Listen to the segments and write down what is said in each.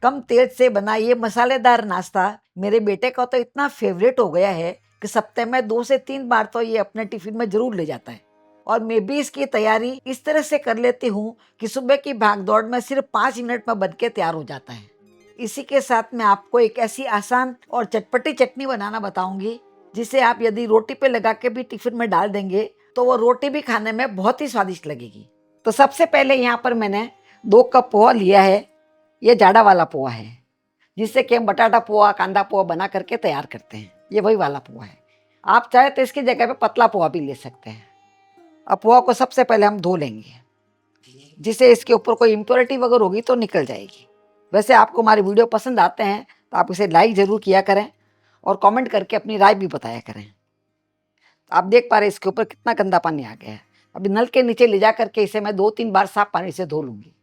कम तेल से बना ये मसालेदार नाश्ता मेरे बेटे का तो इतना फेवरेट हो गया है कि सप्ताह में 2 से 3 बार तो ये अपने टिफिन में जरूर ले जाता है। और मैं भी इसकी तैयारी इस तरह से कर लेती हूँ कि सुबह की भागदौड़ में सिर्फ 5 मिनट में बन के तैयार हो जाता है। इसी के साथ मैं आपको एक ऐसी आसान और चटपटी चटनी बनाना बताऊंगी जिसे आप यदि रोटी पे लगा के भी टिफिन में डाल देंगे तो वो रोटी भी खाने में बहुत ही स्वादिष्ट लगेगी। तो सबसे पहले यहाँ पर मैंने 2 कप पोहा लिया है। ये जाड़ा वाला पोहा है जिससे कि हम बटाटा पोहा, कांदा पोहा बना करके तैयार करते हैं। ये वही वाला पोहा है। आप चाहे तो इसकी जगह पे पतला पोहा भी ले सकते हैं। अब पोहा को सबसे पहले हम धो लेंगे जिससे इसके ऊपर कोई इम्प्योरिटी वगैरह होगी तो निकल जाएगी। वैसे आपको हमारे वीडियो पसंद आते हैं तो आप इसे लाइक ज़रूर किया करें और कमेंट करके अपनी राय भी बताया करें। आप देख पा रहे हैं इसके ऊपर कितना गंदा पानी आ गया है। अभी नल के नीचे ले जा करके इसे मैं 2-3 बार साफ पानी से धो लूँगी।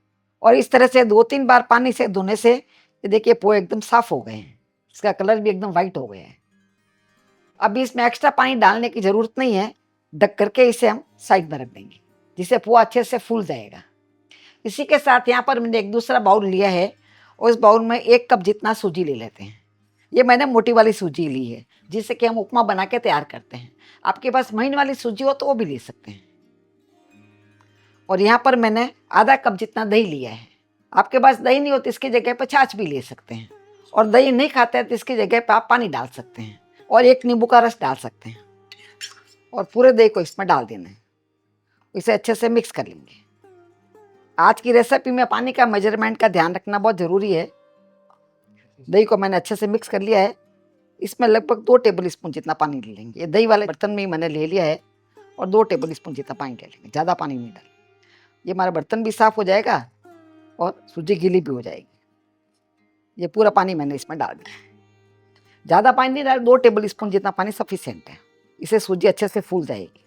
और इस तरह से 2-3 बार पानी से धोने से ये देखिए पोहे एकदम साफ हो गए हैं। इसका कलर भी एकदम वाइट हो गया है। अभी इसमें एक्स्ट्रा पानी डालने की ज़रूरत नहीं है। ढक करके इसे हम साइड में रख देंगे जिससे पोहा अच्छे से फूल जाएगा। इसी के साथ यहाँ पर मैंने एक दूसरा बाउल लिया है और इस बाउल में 1 कप जितना सूजी ले लेते हैं। ये मैंने मोटी वाली सूजी ली है जिससे कि हम उपमा बना के तैयार करते हैं। आपके पास महीन वाली सूजी हो तो वो भी ले सकते हैं। और यहाँ पर मैंने आधा कप जितना दही लिया है। आपके पास दही नहीं हो तो इसकी जगह पर छाछ भी ले सकते हैं। और दही नहीं खाते हैं तो इसकी जगह पर आप पानी डाल सकते हैं और 1 नींबू का रस डाल सकते हैं और पूरे दही को इसमें डाल देना है। इसे अच्छे से मिक्स कर लेंगे। आज की रेसिपी में पानी का मेजरमेंट का ध्यान रखना बहुत ज़रूरी है। दही को मैंने अच्छे से मिक्स कर लिया है। इसमें लगभग 2 टेबल स्पून जितना पानी ले लेंगे। ये दही वाले बर्तन में ही मैंने ले लिया है और 2 टेबल स्पून जितना पानी ले लेंगे। ज़्यादा पानी नहीं डालेंगे। ये हमारा बर्तन भी साफ़ हो जाएगा और सूजी गीली भी हो जाएगी। ये पूरा पानी मैंने इसमें डाल दिया है। ज़्यादा पानी नहीं डाल, 2 टेबल स्पून जितना पानी सफिशिएंट है। इसे सूजी अच्छे से फूल जाएगी।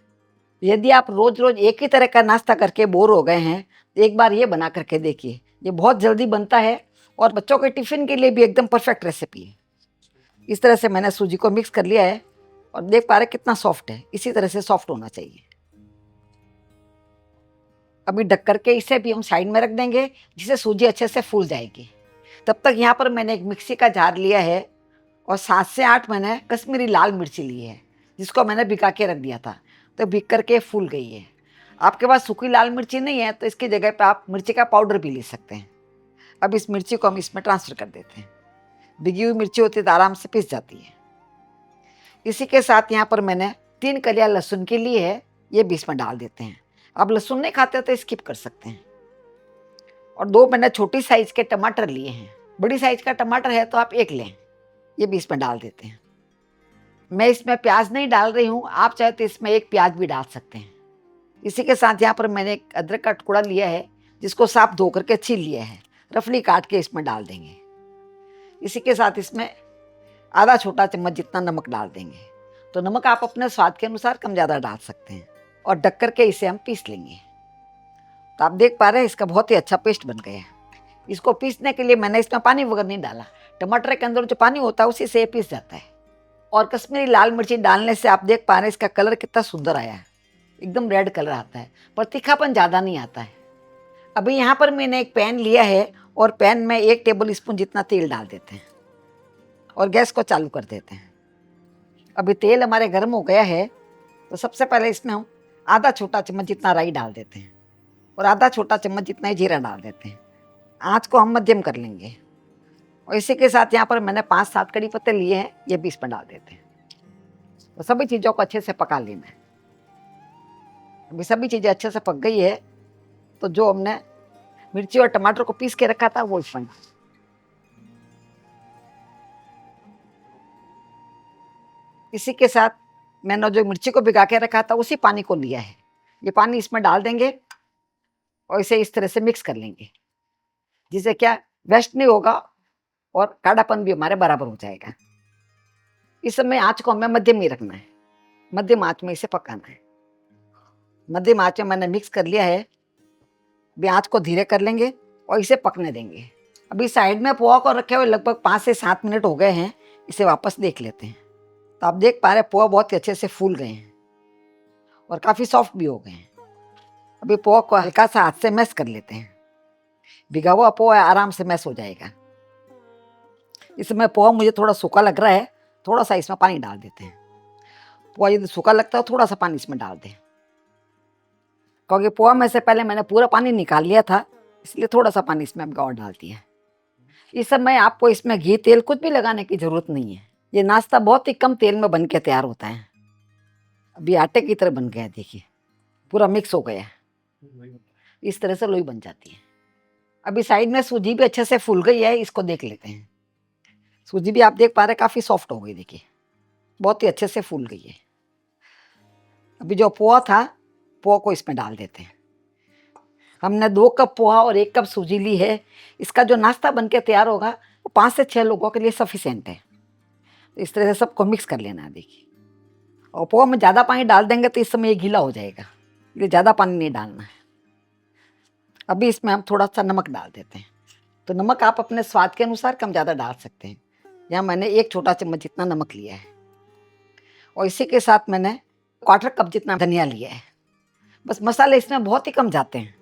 यदि आप रोज़ रोज़ एक ही तरह का नाश्ता करके बोर हो गए हैं तो एक बार ये बना करके देखिए। ये बहुत जल्दी बनता है और बच्चों के टिफ़िन के लिए भी एकदम परफेक्ट रेसिपी है। इस तरह से मैंने सूजी को मिक्स कर लिया है और देख पा रहे कितना सॉफ्ट है। इसी तरह से सॉफ्ट होना चाहिए। अभी ढक करके इसे भी हम साइड में रख देंगे जिससे सूजी अच्छे से फूल जाएगी। तब तक यहाँ पर मैंने एक मिक्सी का जार लिया है और 7 से 8 मैंने कश्मीरी लाल मिर्ची ली है जिसको मैंने भिगा के रख दिया था। तो भिग करके फूल गई है। आपके पास सूखी लाल मिर्ची नहीं है तो इसकी जगह पे आप मिर्ची का पाउडर भी ले सकते हैं। अब इस मिर्ची को हम इसमें ट्रांसफ़र कर देते हैं। भिगी हुई मिर्ची होती है तो आराम से पिस जाती है। इसी के साथ यहाँ पर मैंने 3 कलियाँ लहसुन की ली है। ये भी इसमें डाल देते हैं। आप लहसुन नहीं खाते तो स्किप कर सकते हैं। और 2 मैंने छोटी साइज़ के टमाटर लिए हैं। बड़ी साइज़ का टमाटर है तो आप 1 लें। ये भी इसमें डाल देते हैं। मैं इसमें प्याज नहीं डाल रही हूँ। आप चाहे तो इसमें 1 प्याज भी डाल सकते हैं। इसी के साथ यहाँ पर मैंने एक अदरक का टुकड़ा लिया है जिसको साफ धो करके छील लिया है। रफली काट के इसमें डाल देंगे। इसी के साथ इसमें आधा छोटा चम्मच जितना नमक डाल देंगे। तो नमक आप अपने स्वाद के अनुसार कम ज़्यादा डाल सकते हैं। और ढक करके इसे हम पीस लेंगे। तो आप देख पा रहे हैं इसका बहुत ही अच्छा पेस्ट बन गया है। इसको पीसने के लिए मैंने इसमें पानी वगैरह नहीं डाला। टमाटर के अंदर जो पानी होता है उसी से पीस जाता है। और कश्मीरी लाल मिर्ची डालने से आप देख पा रहे हैं इसका कलर कितना सुंदर आया है। एकदम रेड कलर आता है पर तीखापन ज़्यादा नहीं आता है। अभी यहाँ पर मैंने एक पैन लिया है और पैन में 1 टेबल स्पून जितना तेल डाल देते हैं और गैस को चालू कर देते हैं। अभी तेल हमारे गर्म हो गया है तो सबसे पहले इसमें हम आधा छोटा चम्मच जितना राई डाल देते हैं और आधा छोटा चम्मच जितना ही जीरा डाल देते हैं। आँच को हम मध्यम कर लेंगे। और इसी के साथ यहाँ पर मैंने 5-7 कड़ी पत्ते लिए हैं। ये भी इसमें डाल देते हैं। तो सभी चीज़ों को अच्छे से पका लेना है। अभी सभी चीज़ें अच्छे से पक गई है तो जो हमने मिर्ची और टमाटर को पीस के रखा था वो इसमें। इसी के साथ मैंने जो मिर्ची को भिगा के रखा था उसी पानी को लिया है। ये पानी इसमें डाल देंगे और इसे इस तरह से मिक्स कर लेंगे जिससे क्या वेस्ट नहीं होगा और गाढ़ापन भी हमारे बराबर हो जाएगा। इस समय आँच को हमें मध्यम ही रखना है। मध्यम आँच में इसे पकाना है। मध्यम आँच में मैंने मिक्स कर लिया है। अभी आँच को धीरे कर लेंगे और इसे पकने देंगे। अभी साइड में पोहा को रखे हुए लगभग 5 से 7 मिनट हो गए हैं। इसे वापस देख लेते हैं। तो आप देख पा रहे हैं पोहा बहुत ही अच्छे से फूल गए हैं और काफ़ी सॉफ्ट भी हो गए हैं। अभी पोहा को हल्का सा हाथ से मैश कर लेते हैं। भिगा हुआ पोहा आराम से मैश हो जाएगा। इसमें पोहा मुझे थोड़ा सूखा लग रहा है, थोड़ा सा इसमें पानी डाल देते हैं। पोहा यदि सूखा लगता है थोड़ा सा पानी इसमें डाल दें, क्योंकि पोहा में से पहले मैंने पूरा पानी निकाल लिया था, इसलिए थोड़ा सा पानी इसमें और डाल दिया है। इस समय आपको इसमें घी तेल कुछ भी लगाने की जरूरत नहीं है। ये नाश्ता बहुत ही कम तेल में बन के तैयार होता है। अभी आटे की तरह बन गया है, देखिए पूरा मिक्स हो गया है। इस तरह से लोई बन जाती है। अभी साइड में सूजी भी अच्छे से फूल गई है, इसको देख लेते हैं। सूजी भी आप देख पा रहे काफी सॉफ्ट हो गई, देखिए बहुत ही अच्छे से फूल गई है। अभी जो पोहा था, पोहा को इसमें डाल देते हैं। हमने 2 कप पोहा और 1 कप सूजी ली है। इसका जो नाश्ता बन के तैयार होगा वो 5 से 6 लोगों के लिए सफिशिएंट है। इस तरह से सबको मिक्स कर लेना है, देखिए। और पोहा में ज़्यादा पानी डाल देंगे तो इस समय ये गीला हो जाएगा, ये ज़्यादा पानी नहीं डालना है। अभी इसमें हम थोड़ा सा नमक डाल देते हैं। तो नमक आप अपने स्वाद के अनुसार कम ज़्यादा डाल सकते हैं। यहाँ मैंने 1 छोटा चम्मच जितना नमक लिया है, और इसी के साथ मैंने 1/4 कप जितना धनिया लिया है। बस मसाले इसमें बहुत ही कम जाते हैं,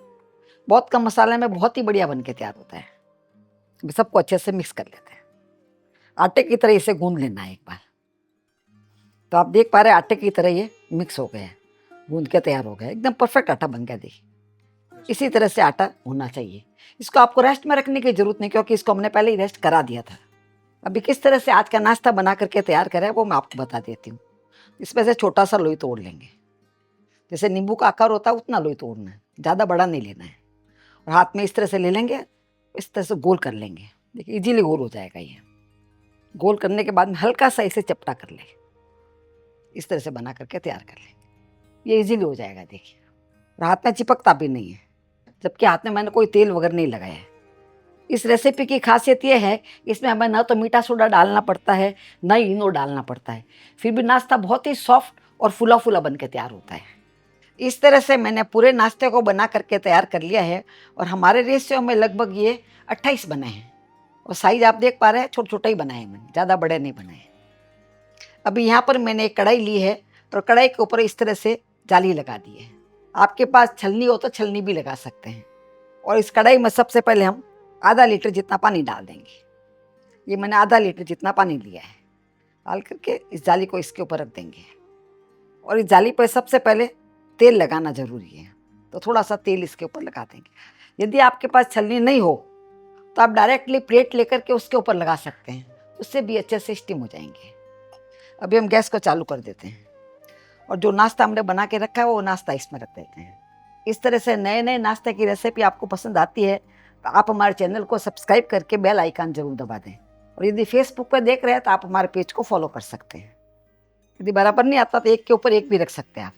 बहुत कम मसाले में बहुत ही बढ़िया बन के तैयार होता है। सबको अच्छे से मिक्स कर लेते हैं। आटे की तरह इसे गूंद लेना है एक बार। तो आप देख पा रहे हैं आटे की तरह ये मिक्स हो गया है, गूंद के तैयार हो गया, एकदम परफेक्ट आटा बन गया। देखिए इसी तरह से आटा होना चाहिए। इसको आपको रेस्ट में रखने की जरूरत नहीं, क्योंकि इसको हमने पहले ही रेस्ट करा दिया था। अभी किस तरह से आज का नाश्ता बना करके तैयार करें वो मैं आपको बता देती हूँ। इसमें से छोटा सा लोई तोड़ लेंगे, जैसे नींबू का आकार होता है उतना लोई तोड़ना है, ज़्यादा बड़ा नहीं लेना है। और हाथ में इस तरह से ले लेंगे, इस तरह से गोल कर लेंगे। देखिए इजीली गोल हो जाएगा ये। गोल करने के बाद में हल्का सा इसे चपटा कर लेंगे, इस तरह से बना करके तैयार कर लेंगे। ये इजीली हो जाएगा, देखिए। और हाथ में चिपकता भी नहीं है, जबकि हाथ में मैंने कोई तेल वगैरह नहीं लगाया है। इस रेसिपी की खासियत यह है, इसमें हमें ना तो मीठा सोडा डालना पड़ता है, ना इनो डालना पड़ता है। फिर भी नाश्ता बहुत ही सॉफ्ट और फूला फूला बन के तैयार होता है। इस तरह से मैंने पूरे नाश्ते को बना करके तैयार कर लिया है, और हमारे रेशियो में लगभग ये 28 बने हैं। और साइज आप देख पा रहे हैं छोटे छोटे ही बनाए मैंने, ज़्यादा बड़े नहीं बनाए। अभी यहाँ पर मैंने एक कढ़ाई ली है, और कढ़ाई के ऊपर इस तरह से जाली लगा दी है। आपके पास छलनी हो तो छलनी भी लगा सकते हैं। और इस कढ़ाई में सबसे पहले हम आधा लीटर जितना पानी डाल देंगे। ये मैंने आधा लीटर जितना पानी लिया है। डाल करके इस जाली को इसके ऊपर रख देंगे, और इस जाली पर सबसे पहले तेल लगाना जरूरी है, तो थोड़ा सा तेल इसके ऊपर लगा देंगे। यदि आपके पास छलनी नहीं हो तो आप डायरेक्टली प्लेट लेकर के उसके ऊपर लगा सकते हैं, उससे भी अच्छे से स्टीम हो जाएंगे। अभी हम गैस को चालू कर देते हैं, और जो नाश्ता हमने बना के रखा है वो नाश्ता इसमें रख देते हैं। इस तरह से नए नए नाश्ते की रेसिपी आपको पसंद आती है तो आप हमारे चैनल को सब्सक्राइब करके बेल आइकन जरूर दबा दें। और यदि फेसबुक पर देख रहे हैं तो आप हमारे पेज को फॉलो कर सकते हैं। यदि बराबर नहीं आता तो एक के ऊपर एक भी रख सकते हैं आप,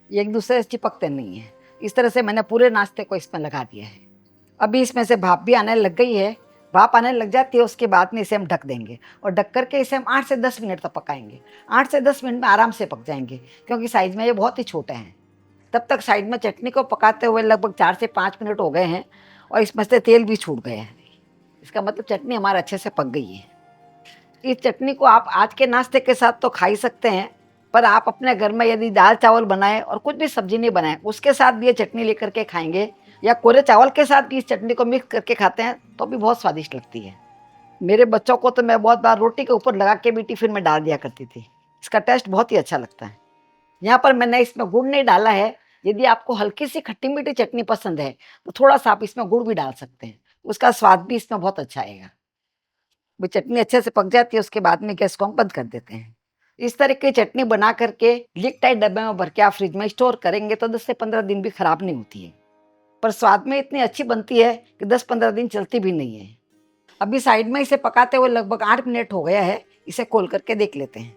ये एक दूसरे से चिपकते नहीं है। इस तरह से मैंने पूरे नाश्ते को इसमें लगा दिया है। अभी इसमें से भाप भी आने लग गई है। भाप आने लग जाती है, उसके बाद में इसे हम ढक देंगे, और ढक करके इसे हम 8 से 10 मिनट तक पकाएंगे। 8 से 10 मिनट में आराम से पक जाएंगे, क्योंकि साइज में ये बहुत ही छोटे हैं। तब तक साइड में चटनी को पकाते हुए लगभग 4 से 5 मिनट हो गए हैं, और इसमें से तेल भी छूट गया है। इसका मतलब चटनी हमारा अच्छे से पक गई है। इस चटनी को आप आज के नाश्ते के साथ तो खा ही सकते हैं, पर आप अपने घर में यदि दाल चावल बनाए और कुछ भी सब्जी नहीं बनाए, उसके साथ भी ये चटनी लेकर के खाएंगे, या कोरे चावल के साथ भी इस चटनी को मिक्स करके खाते हैं तो भी बहुत स्वादिष्ट लगती है। मेरे बच्चों को तो मैं बहुत बार रोटी के ऊपर लगा के भी टिफिन में डाल दिया करती थी। इसका टेस्ट बहुत ही अच्छा लगता है। यहाँ पर मैंने इसमें गुड़ नहीं डाला है। यदि आपको हल्की सी खट्टी मीठी चटनी पसंद है तो थोड़ा सा आप इसमें गुड़ भी डाल सकते हैं, उसका स्वाद भी इसमें बहुत अच्छा आएगा। वो चटनी अच्छे से पक जाती है, उसके बाद में गैस को हम बंद कर देते हैं। इस तरह की चटनी बना करके लिक टाइट डब्बे में भर के आप फ्रिज में स्टोर करेंगे तो 10 से 15 दिन भी खराब नहीं होती है, पर स्वाद में इतनी अच्छी बनती है कि 10-15 दिन चलती भी नहीं है। अभी साइड में इसे पकाते हुए लगभग 8 मिनट हो गया है। इसे खोल करके देख लेते हैं।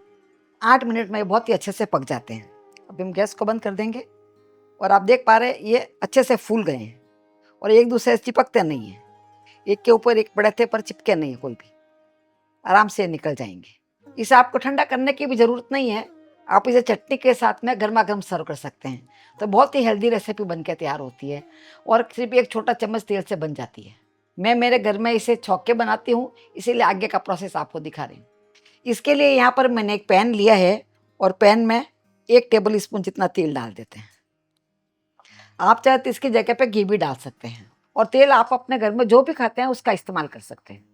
8 मिनट में ये बहुत ही अच्छे से पक जाते हैं। अभी हम गैस को बंद कर देंगे, और आप देख पा रहे हैं ये अच्छे से फूल गए हैं, और एक दूसरे से चिपकते नहीं है, एक के ऊपर एक पड़े पर चिपके नहीं है कोई भी, आराम से निकल जाएंगे। इसे आपको ठंडा करने की भी ज़रूरत नहीं है, आप इसे चटनी के साथ में गर्मा गर्म सर्व कर सकते हैं। तो बहुत ही हेल्दी रेसिपी बन के तैयार होती है, और सिर्फ एक छोटा चम्मच तेल से बन जाती है। मैं मेरे घर में इसे छौंक के बनाती हूँ, इसीलिए आगे का प्रोसेस आपको दिखा रही हूँ। इसके लिए यहाँ पर मैंने एक पैन लिया है, और पैन में 1 टेबल स्पून जितना तेल डाल देते हैं। आप चाहे तो इसकी जगह पे घी भी डाल सकते हैं, और तेल आप अपने घर में जो भी खाते हैं उसका इस्तेमाल कर सकते हैं।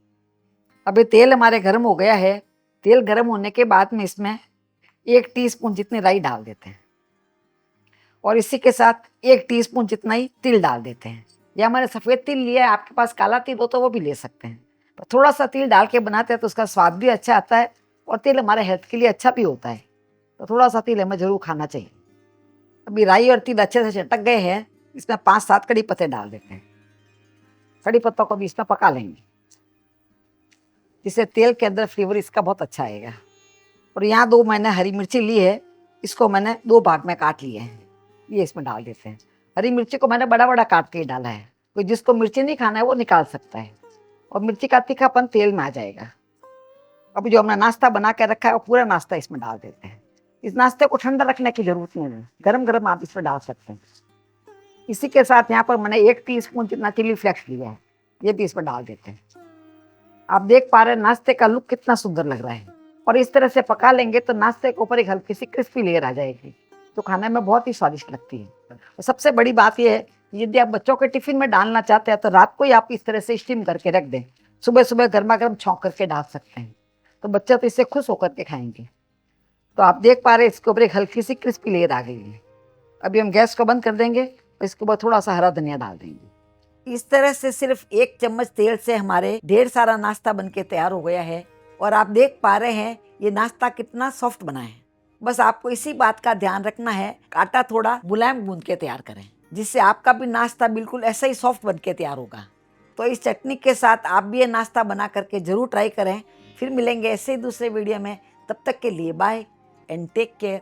अभी तेल हमारे गर्म हो गया है। तेल गर्म होने के बाद में इसमें 1 टीस्पून जितनी राई डाल देते हैं और इसी के साथ 1 टीस्पून जितना ही तिल डाल देते हैं। या मैंने सफ़ेद तिल लिया है, आपके पास काला तिल हो तो वो भी ले सकते हैं। पर थोड़ा सा तिल डाल के बनाते हैं तो उसका स्वाद भी अच्छा आता है और तिल हमारे हेल्थ के लिए अच्छा भी होता है, तो थोड़ा सा तिल हमें जरूर खाना चाहिए। अभी राई और तिल अच्छे से चटक गए हैं, इसमें 5-7 कड़ी पत्ते डाल देते हैं। कड़ी पत्तों को भी इसमें पका लेंगे, जिससे तेल के अंदर फ्लेवर इसका बहुत अच्छा आएगा। और यहाँ 2 मैंने हरी मिर्ची ली है, इसको मैंने 2 भाग में काट लिए हैं, ये इसमें डाल देते हैं। हरी मिर्ची को मैंने बड़ा बड़ा काट के डाला है, कोई जिसको मिर्ची नहीं खाना है वो निकाल सकता है और मिर्ची का तीखापन तेल में आ जाएगा। अब जो हमने नाश्ता बना के रखा है वो पूरा नाश्ता इसमें डाल देते हैं। इस नाश्ते को ठंडा रखने की जरूरत नहीं है, गरम गरम आप इसमें डाल सकते हैं। इसी के साथ यहाँ पर मैंने 1 टीस्पून जितना चिली फ्लेक्स लिया है, ये भी इसमें डाल देते हैं। आप देख पा रहे हैं नाश्ते का लुक कितना सुंदर लग रहा है और इस तरह से पका लेंगे तो नाश्ते के ऊपर एक हल्की सी क्रिस्पी लेयर आ जाएगी, तो खाने में बहुत ही स्वादिष्ट लगती है। और सबसे बड़ी बात यह है, यदि आप बच्चों के टिफिन में डालना चाहते हैं तो रात को ही आप इस तरह से स्टीम करके रख दें, सुबह सुबह गर्मा गर्म छौंक करके डाल सकते हैं, तो बच्चे तो इससे खुश होकर के खाएंगे। तो आप देख पा रहे हैं इसके ऊपर एक हल्की सी क्रिस्पी लेयर आ गई है। अभी हम गैस को बंद कर देंगे और इसके ऊपर थोड़ा सा हरा धनिया डाल देंगे। इस तरह से सिर्फ 1 चम्मच तेल से हमारे ढेर सारा नाश्ता बनके तैयार हो गया है और आप देख पा रहे हैं ये नाश्ता कितना सॉफ्ट बना है। बस आपको इसी बात का ध्यान रखना है, आटा थोड़ा मुलायम गूंद के तैयार करें, जिससे आपका भी नाश्ता बिल्कुल ऐसा ही सॉफ्ट बन के तैयार होगा। तो इस चटनी के साथ आप भी ये नाश्ता बना करके जरूर ट्राई करें। फिर मिलेंगे ऐसे ही दूसरे वीडियो में, तब तक के लिए बाय एंड टेक केयर।